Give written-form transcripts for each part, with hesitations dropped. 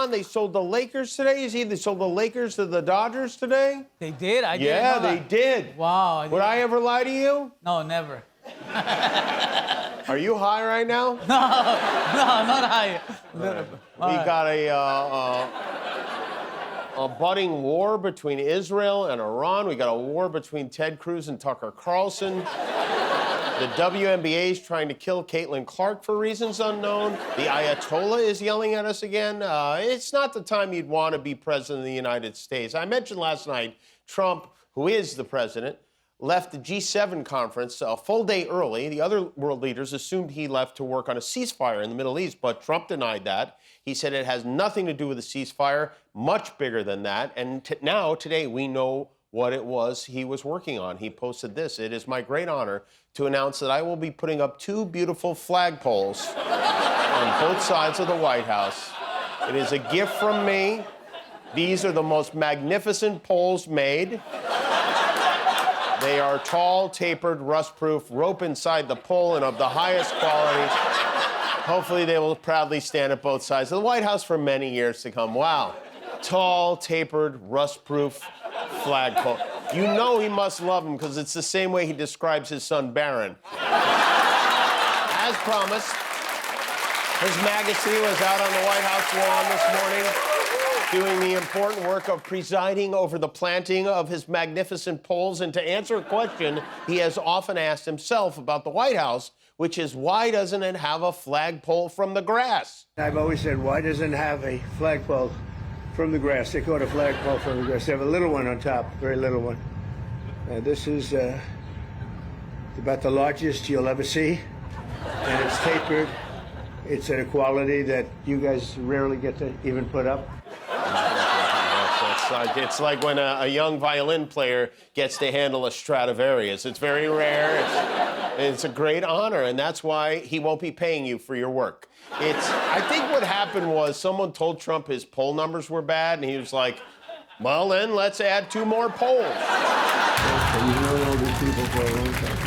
Iran. They sold the Lakers today. You see, they sold the Lakers to the Dodgers today. They did? I didn't Yeah, know they that. did. Wow. Would I ever lie to you? No, never. Are you high right now? No, not high. We got a budding war between Israel and Iran. We got a war between Ted Cruz and Tucker Carlson. The WNBA is trying to kill Caitlin Clark for reasons unknown. The Ayatollah is yelling at us again. It's not the time you'd want to be president of the United States. I mentioned last night Trump, who is the president, left the G7 conference a full day early. The other world leaders assumed he left to work on a ceasefire in the Middle East, but Trump denied that. He said it has nothing to do with a ceasefire, much bigger than that. And now, today, we know what it was he was working on. He posted this: "It is my great honor to announce that I will be putting up 2 beautiful flagpoles on both sides of the White House. It is a gift from me. These are the most magnificent poles made. They are tall, tapered, rust-proof, rope inside the pole, and of the highest quality. Hopefully they will proudly stand at both sides of the White House for many years to come." Wow. Tall, tapered, rust-proof flagpole. You know he must love him because it's the same way he describes his son Barron. As promised, His Majesty was out on the White House lawn this morning doing the important work of presiding over the planting of his magnificent poles. And to answer a question he has often asked himself about the White House, which is, why doesn't it have a flagpole from the grass? I've always said, why doesn't it have a flagpole from the grass? They call it a flagpole from the grass. They have a little one on top, a very little one. This is about the largest you'll ever see. And it's tapered. It's at a quality that you guys rarely get to even put up. It's like when a young violin player gets to handle a Stradivarius. It's very rare. It's a great honor, and that's why he won't be paying you for your work. I think what happened was someone told Trump his poll numbers were bad, and he was like, well, then let's add 2 more polls. You've known all these people for a long time.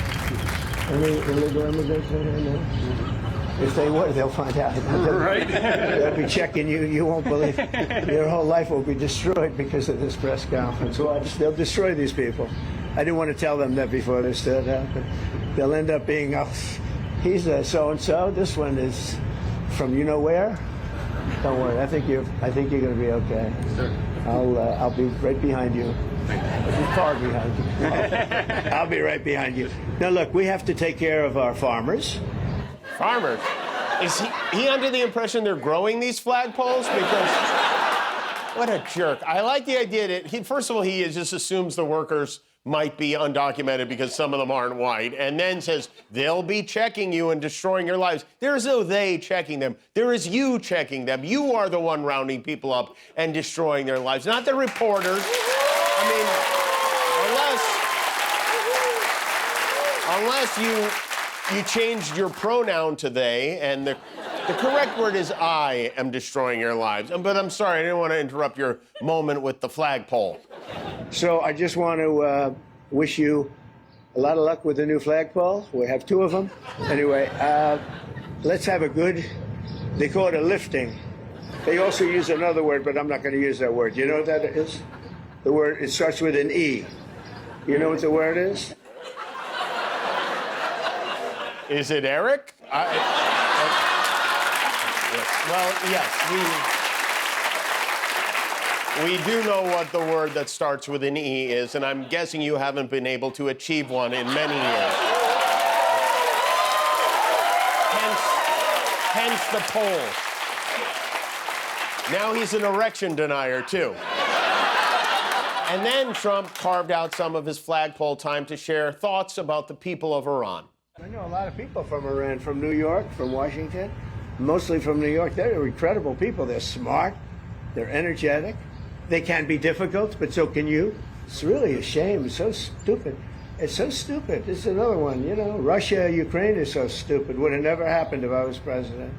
Any illegal immigrants in here now? If they were, they'll find out. Right. They'll be checking you. You won't believe. Your whole life will be destroyed because of this press conference. Watch, they'll destroy these people. I didn't want to tell them that before they stood up, but they'll end up being, oh, he's a so-and-so. This one is from you know where. Don't worry. I think you're going to be okay. Sure. I'll be right behind you. Far behind you. I'll be right behind you. Now look, we have to take care of our farmers. Farmers? Is he under the impression they're growing these flagpoles? Because what a jerk. I like the idea that first of all, he just assumes the workers might be undocumented because some of them aren't white, and then says they'll be checking you and destroying your lives. There is no they checking them. There is you checking them. You are the one rounding people up and destroying their lives, not the reporters. I mean, unless you changed your pronoun to they, and the correct word is I am destroying your lives. But I'm sorry, I didn't want to interrupt your moment with the flagpole. So I just want to wish you a lot of luck with the new flagpole. We have 2 of them. Anyway, let's have a good, they call it a lifting. They also use another word, but I'm not going to use that word. You know what that is? The word, it starts with an E. You know what the word is? Is it Eric? Yes. Well, yes, we do know what the word that starts with an E is, and I'm guessing you haven't been able to achieve one in many years. Hence the poll. Now he's an erection denier, too. And then Trump carved out some of his flagpole time to share thoughts about the people of Iran. I know a lot of people from Iran, from New York, from Washington, mostly from New York. They're incredible people. They're smart. They're energetic. They can be difficult, but so can you. It's really a shame. It's so stupid. It's so stupid. It's another one, you know. Russia, Ukraine is so stupid. Would have never happened if I was president.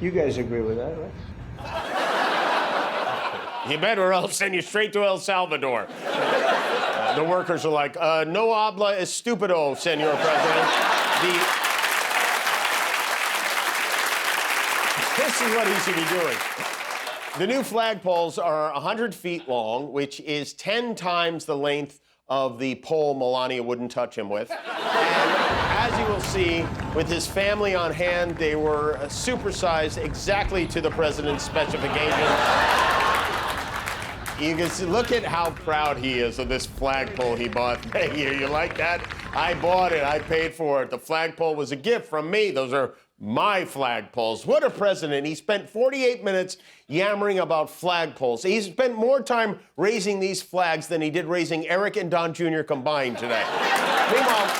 You guys agree with that, right? You better, or I'll send you straight to El Salvador. The workers are like, no habla estupido, Senor President. This is what he should be doing. The new flagpoles are 100 feet long, which is 10 times the length of the pole Melania wouldn't touch him with. And as you will see, with his family on hand, they were supersized exactly to the president's specifications. You can see, look at how proud he is of this flagpole he bought. Hey, you like that? I bought it. I paid for it. The flagpole was a gift from me. Those are my flagpoles. What a president. He spent 48 minutes yammering about flagpoles. He spent more time raising these flags than he did raising Eric and Don Jr. combined today. Meanwhile,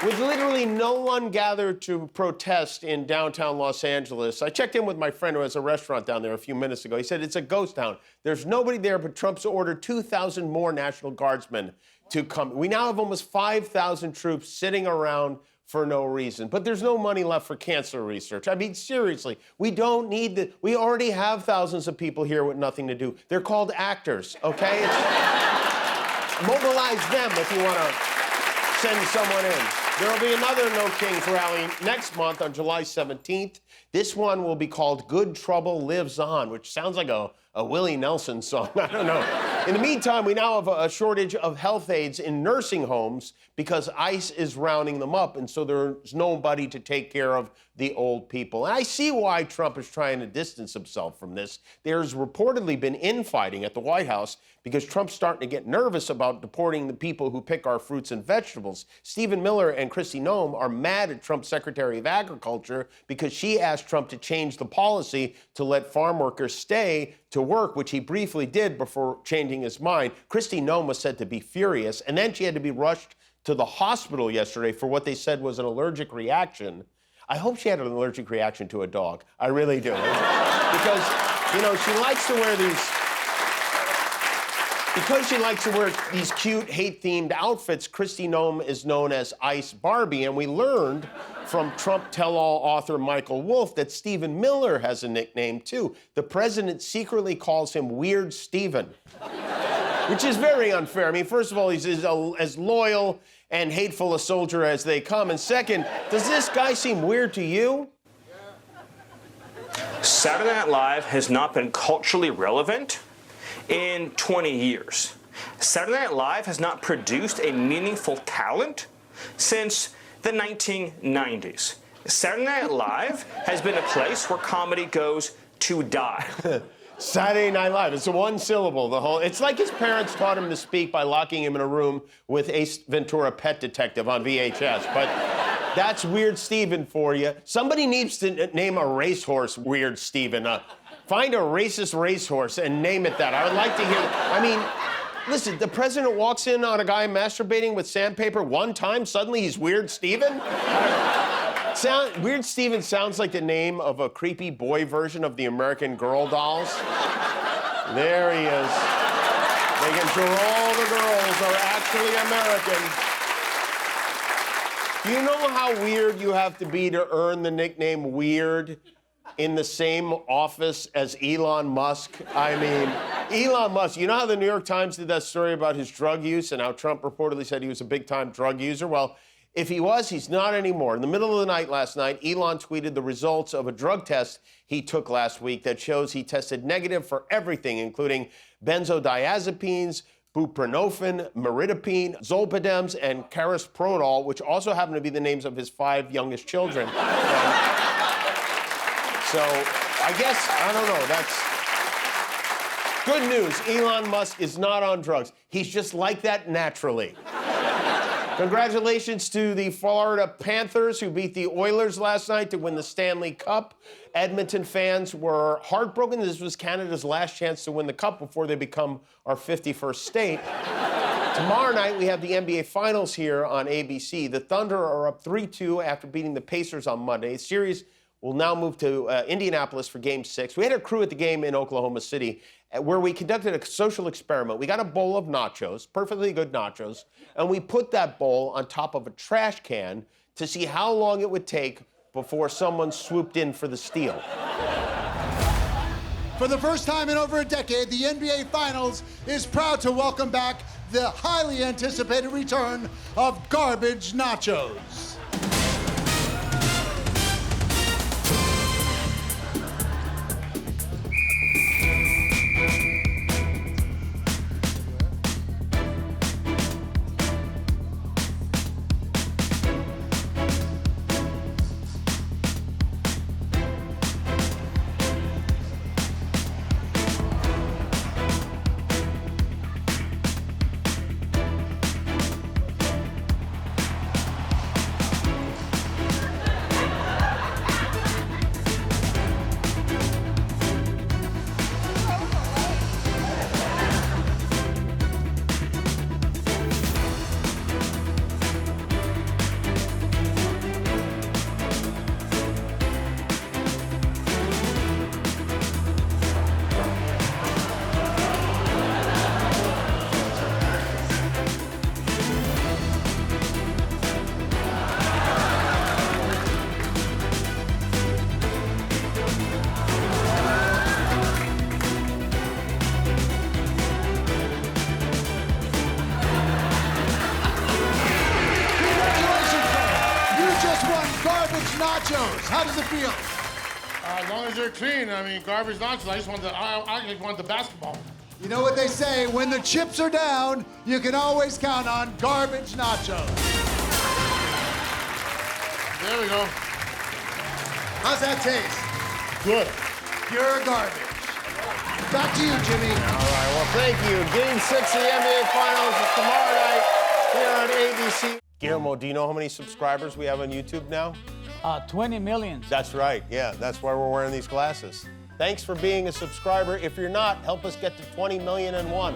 with literally no one gathered to protest in downtown Los Angeles, I checked in with my friend who has a restaurant down there a few minutes ago. He said it's a ghost town. There's nobody there, but Trump's ordered 2,000 more National Guardsmen to come. We now have almost 5,000 troops sitting around for no reason. But there's no money left for cancer research. I mean, seriously, we don't need we already have thousands of people here with nothing to do. They're called actors, okay? Mobilize them if you want to send someone in. There will be another No Kings rally next month on July 17th. This one will be called Good Trouble Lives On, which sounds like a Willie Nelson song. I don't know. In the meantime, we now have a shortage of health aides in nursing homes because ICE is rounding them up, and so there's nobody to take care of the old people. And I see why Trump is trying to distance himself from this. There's reportedly been infighting at the White House because Trump's starting to get nervous about deporting the people who pick our fruits and vegetables. Stephen Miller and Kristi Noem are mad at Trump's Secretary of Agriculture because she asked Trump to change the policy to let farm workers stay to work, which he briefly did before changing his mind. Kristi Noem was said to be furious, and then she had to be rushed to the hospital yesterday for what they said was an allergic reaction. I hope she had an allergic reaction to a dog. I really do. Because, you know, she likes to wear these cute, hate-themed outfits. Kristi Noem is known as Ice Barbie, and we learned from Trump tell-all author Michael Wolff that Stephen Miller has a nickname, too. The president secretly calls him Weird Stephen, which is very unfair. I mean, first of all, he's as loyal and hateful a soldier as they come. And second, does this guy seem weird to you? Saturday Night Live has not been culturally relevant in 20 years. Saturday Night Live has not produced a meaningful talent since the 1990s. Saturday Night Live has been a place where comedy goes to die. Saturday Night Live. It's a one syllable. It's like his parents taught him to speak by locking him in a room with Ace Ventura: Pet Detective on VHS. But that's Weird Stephen for you. Somebody needs to name a racehorse Weird Stephen. Find a racist racehorse and name it that. I would like to hear that. I mean, listen, the president walks in on a guy masturbating with sandpaper one time, suddenly he's Weird Stephen? Weird Stephen sounds like the name of a creepy boy version of the American Girl dolls. There he is, making sure all the girls are actually American. Do you know how weird you have to be to earn the nickname Weird in the same office as Elon Musk? I mean, Elon Musk, you know how the New York Times did that story about his drug use and how Trump reportedly said he was a big-time drug user? Well, if he was, he's not anymore. In the middle of the night last night, Elon tweeted the results of a drug test he took last week that shows he tested negative for everything, including benzodiazepines, buprenorphine, meridipine, zolpidem, and carisoprodol, which also happen to be the names of his 5 youngest children. So I guess, I don't know, that's good news. Elon Musk is not on drugs. He's just like that naturally. Congratulations to the Florida Panthers who beat the Oilers last night to win the Stanley Cup. Edmonton fans were heartbroken. This was Canada's last chance to win the Cup before they become our 51st state. Tomorrow night, we have the NBA Finals here on ABC. The Thunder are up 3-2 after beating the Pacers on Monday. The series will now move to Indianapolis for Game 6. We had a crew at the game in Oklahoma City where we conducted a social experiment. We got a bowl of nachos, perfectly good nachos, and we put that bowl on top of a trash can to see how long it would take before someone swooped in for the steal. For the first time in over a decade, the NBA Finals is proud to welcome back the highly anticipated return of Garbage Nachos. nachos. How does it feel? As long as they're clean, I mean, garbage nachos. I just want the basketball. You know what they say, when the chips are down, you can always count on garbage nachos. There we go. How's that taste? Good. Pure garbage. Back to you, Jimmy. All right, well, thank you. Game 6 of the NBA Finals is tomorrow night here on ABC. Guillermo, do you know how many subscribers we have on YouTube now? 20 million. That's right, yeah. That's why we're wearing these glasses. Thanks for being a subscriber. If you're not, help us get to 20,000,001.